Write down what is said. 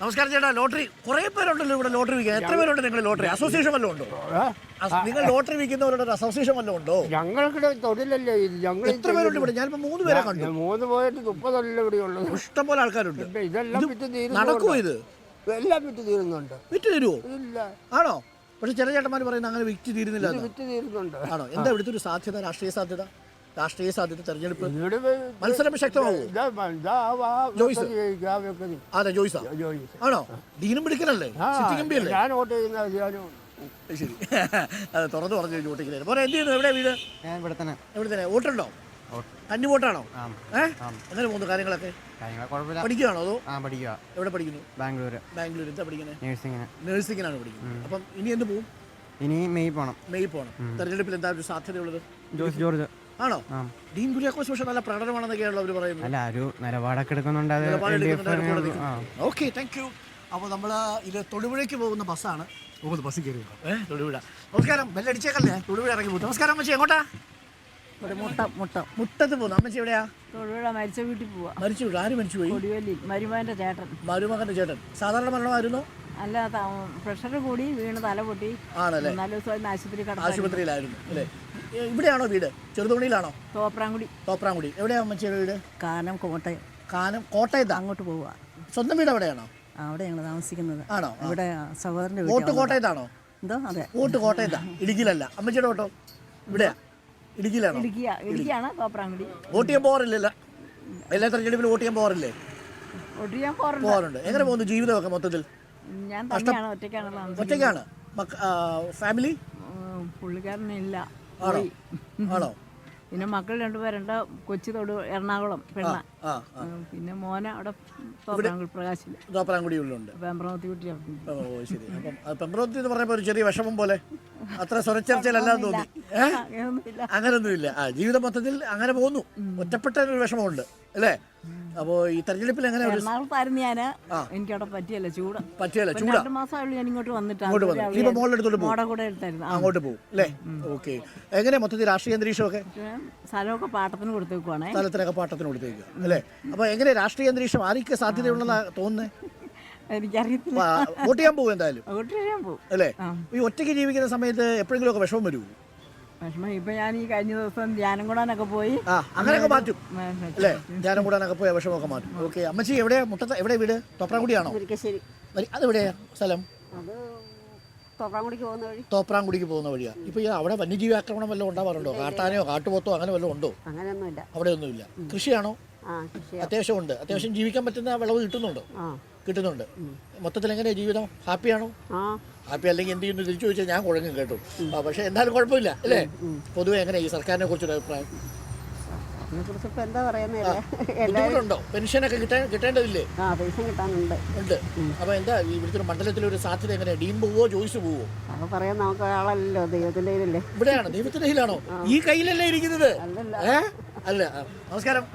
നമസ്കാരം ചേട്ടാ. ലോട്ടറി കുറെ പേരുണ്ടല്ലോ ഇവിടെ ലോട്ടറി വിൽക്കാൻ. എത്ര പേരുണ്ട് നിങ്ങൾ ലോട്ടറി അസോസിയേഷൻ വല്ലതും ഉണ്ടോ? നിങ്ങൾ ലോട്ടറി വിൽക്കുന്നവരുടെ അസോസിയേഷൻ വല്ലതും ഉണ്ടോ? ഞങ്ങൾക്കിടെ തൊഴിലല്ലേ ഞങ്ങൾ. എത്ര പേരുണ്ട് ഇവിടെ? ഞാനിപ്പോ 3 പേരെ കണ്ടു. 3 പോയിട്ട് 30 ഇവിടെ ഉള്ളത്. ഇഷ്ടം പോലെ ആൾക്കാരുണ്ട്. ഇതെല്ലാം വിറ്റ് തീരുന്നു. നടക്കുമോ ഇത്? എല്ലാം വിറ്റ് തീരുന്നുണ്ട്. വിറ്റ് തരുമോ? ഇല്ല. ആണോ? പക്ഷെ ചില ചേട്ടന്മാർ പറയുന്നത് അങ്ങനെ വിറ്റ് തീരുന്നില്ല. വിറ്റ് തീരുന്നുണ്ട്. ആണോ? എന്താ ഇവിടുത്തെ ഒരു സാധ്യത? രാഷ്ട്രീയ സാധ്യത തെരഞ്ഞെടുപ്പ് മത്സരം ശക്തമാവോ? ജോയ്സ്. അതെ, ജോയ്സാ. ആണോ? ഡീനും പിടിക്കലല്ലേ? ഞാൻ വോട്ട് ചെയ്യുന്ന. ശരി, അതെ, തുറന്നു പറഞ്ഞു വോട്ടിക്കലേ. പോലെ എന്ത് ചെയ്യുന്നു? എവിടെ വീട്? ഇവിടെ തന്നെ. വോട്ടുണ്ടോ? കന്നി വോട്ടാണോ? എങ്ങനെ പോകുന്നു കാര്യങ്ങളൊക്കെ? പഠിക്കുകയാണോ അതോ? എവിടെ പഠിക്കുന്നു? ബാംഗ്ലൂർ. എന്താ പഠിക്കുന്നത്? നഴ്സിംഗിനാണ് പഠിക്കുന്നത്. അപ്പം ഇനി എന്ത് പോകും? ഇനി മെയ് പോകണം. തെരഞ്ഞെടുപ്പിൽ എന്താ ഒരു സാധ്യതയുള്ളത്? ജോർജ്. ആണോ? ഡീൻ കുര്യാക്കോസ് പക്ഷെ നല്ല പ്രകടനമാണെന്നൊക്കെയാണല്ലോ അവർ പറയുന്നത്. അല്ല, ഒരു നിലപാടൊക്കെ എടുക്കുന്നുണ്ട്. Okay, thank you. അപ്പോൾ നമ്മൾ ഇത് തൊടുപുഴയ്ക്ക് പോകുന്ന ബസ്സാണ്. ബസ്സിൽ കയറി തൊടുപുഴ. നമസ്കാരം. ബെല്ലടിച്ചേക്കല്ലേ? തൊടുപുഴ ഇറങ്ങി പോകും. നമസ്കാരം അമ്മച്ചി. എങ്ങോട്ടാ? മുട്ടത്ത് പോകുന്നു. അമ്മച്ചി എവിടെയാ? തൊടുപുഴ മരിച്ച വീട്ടിൽ പോവാ. മരിച്ചു വീട്? ആര് മരിച്ചു പോയി? മരുമകന്റെ ചേട്ടൻ. മരുമകന്റെ ചേട്ടൻ. സാധാരണ മരണമായിരുന്നു? അല്ല, പ്രഷർ കൂടി വീണ് തല പൊട്ടി. ആണല്ലേ? 4 ദിവസം ആശുപത്രിയിലായിരുന്നു അല്ലേ? ഇവിടെയാണോ വീട്? ചെറുതോണിയിലാണോ? തോപ്രാംകുടി. എവിടെയാ അമ്മച്ചിയുടെ വീട്? കാനം കോട്ടയത്ത്. അങ്ങോട്ട് പോവുക. സ്വന്തം വീട് എവിടെയാണോ? അവിടെ ഞങ്ങൾ താമസിക്കുന്നത്. ആണോ? ഇവിടെ സഹോദരന്റെ വോട്ട് കോട്ടയത്താണോ? എന്തോ? അതെ, വോട്ട് കോട്ടയത്താ. ഇടുക്കിയിലല്ല. അമ്മച്ചിയുടെ വോട്ടോ ഇവിടെയാ? ഇടുക്കിയിലാണോ? ഇടുക്കിയാണ്. തോപ്രാംകുടി. വോട്ട് ചെയ്യാൻ പോകാറില്ലല്ലോ? എല്ലാ തെരഞ്ഞെടുപ്പിലും വോട്ട് ചെയ്യാൻ പോകാറില്ലേ? പോകാറുണ്ട്. എങ്ങനെ പോകുന്നു ജീവിതമൊക്കെ മൊത്തത്തിൽ? ഞാൻ തന്നെയാണ്, ഒറ്റയ്ക്കാണ്. ഫാമിലി? പുള്ളിക്കാരനില്ല. ആണോ? പിന്നെ മക്കൾ 2 പേരുണ്ട്. കൊച്ചി എറണാകുളം പെണ്ണ. പിന്നെ മോനെ അവിടെ തോപ്രാംകുടിയിലുണ്ട്. പെമ്പ്രവത്തി കുട്ടി. ശരി. അപ്പം പെമ്പ്രവത്തി എന്ന് പറയുമ്പോൾ ഒരു ചെറിയ വിഷമം പോലെ, അത്ര സ്വരച്ചേർച്ചയിലെല്ലാം തോന്നി. അങ്ങനൊന്നുമില്ല. ജീവിതം മൊത്തത്തിൽ അങ്ങനെ പോകുന്നു. ഒറ്റപ്പെട്ട ഒരു വിഷമമുണ്ട് അല്ലേ? അപ്പോൾ ഈ തെരഞ്ഞെടുപ്പിൽ എങ്ങനെ? എറണാകുളത്തായിരുന്നു ഞാൻ. എനിക്കവിടെ പറ്റിയല്ല, ചൂട്. 2 മാസമായുള്ളൂ ഞാൻ ഇങ്ങോട്ട് വന്നിട്ട്. അങ്ങോട്ട് പോകും അല്ലേ? ഓക്കെ. എങ്ങനെ മൊത്തത്തിൽ രാഷ്ട്രീയ അന്തരീക്ഷമൊക്കെ? സ്ഥലമൊക്കെ പാട്ടത്തിന് കൊടുത്തേക്കുവാണ്. സ്ഥലത്തിനൊക്കെ പാട്ടത്തിന് കൊടുത്തേക്കുക അല്ലേ? അപ്പോൾ എങ്ങനെ രാഷ്ട്രീയ അന്തരീക്ഷം? ആരൊക്കെ സാധ്യതയുള്ളതാണ് തോന്നുന്നത്? എനിക്കറിയത്തില്ല. വോട്ട് ചെയ്യാൻ പോകും എന്തായാലും പോകും അല്ലേ? ഈ ഒറ്റയ്ക്ക് ജീവിക്കുന്ന സമയത്ത് എപ്പോഴെങ്കിലും ഒക്കെ വിഷമം വരുമോ? ഇപ്പൊ ഞാൻ ഈ കഴിഞ്ഞ ദിവസം ധ്യാനം കൂടാനൊക്കെ പോയി. അങ്ങനെയൊക്കെ മാറ്റും അല്ലേ? ധ്യാനം കൂടാനൊക്കെ പോയി വിഷമമൊക്കെ മാറ്റും. ഓക്കെ. അമ്മച്ചി എവിടെയാ? മുട്ടത്ത് എവിടെ വീട്? തോപ്രാംകുടിയാണോ? അതെവിടെയാ സ്ഥലം? തോപ്രാംകുടിക്ക് പോകുന്ന വഴിയാ. ഇപ്പൊ അവിടെ വന്യജീവി ആക്രമണം വല്ലതും ഉണ്ടാവാറുണ്ടോ? കാട്ടാനയോ കാട്ടുപോത്തോ അങ്ങനെ വല്ലതും ഉണ്ടോ? അവിടെ ഒന്നുമില്ല. കൃഷിയാണോ? അത്യാവശ്യം ഉണ്ട്. അത്യാവശ്യം ജീവിക്കാൻ പറ്റുന്ന വിളവ് കിട്ടുന്നുണ്ട്. മൊത്തത്തിൽ എങ്ങനെയാ ജീവിതം? ഹാപ്പിയാണോ? ഹാപ്പി അല്ലെങ്കിൽ എന്ത് ചെയ്യുന്നു തിരിച്ചു ചോദിച്ചാൽ ഞാൻ കുഴങ്ങും കേട്ടോ. പക്ഷെ എന്തായാലും കുഴപ്പമില്ല അല്ലേ? പൊതുവെ എങ്ങനെ ഈ സർക്കാരിനെ കുറിച്ചൊരു അഭിപ്രായം? ബുദ്ധിമുട്ടുണ്ടോ? പെൻഷനൊക്കെ കിട്ടേണ്ടതില്ലേ? ഉണ്ട്. അപ്പൊ എന്താ ഇവിടുത്തെ മണ്ഡലത്തിലൊരു സാധ്യത എങ്ങനെയാ? ഡീൻ പോവോ ജോയ്സ് പോവോ? ദൈവത്തിന്റെ കയ്യിലല്ലേ? ഇവിടെയാണ്. ദൈവത്തിന്റെ കയ്യിലാണോ? ഈ കയ്യിലല്ലേ ഇരിക്കുന്നത്? അല്ല. നമസ്കാരം.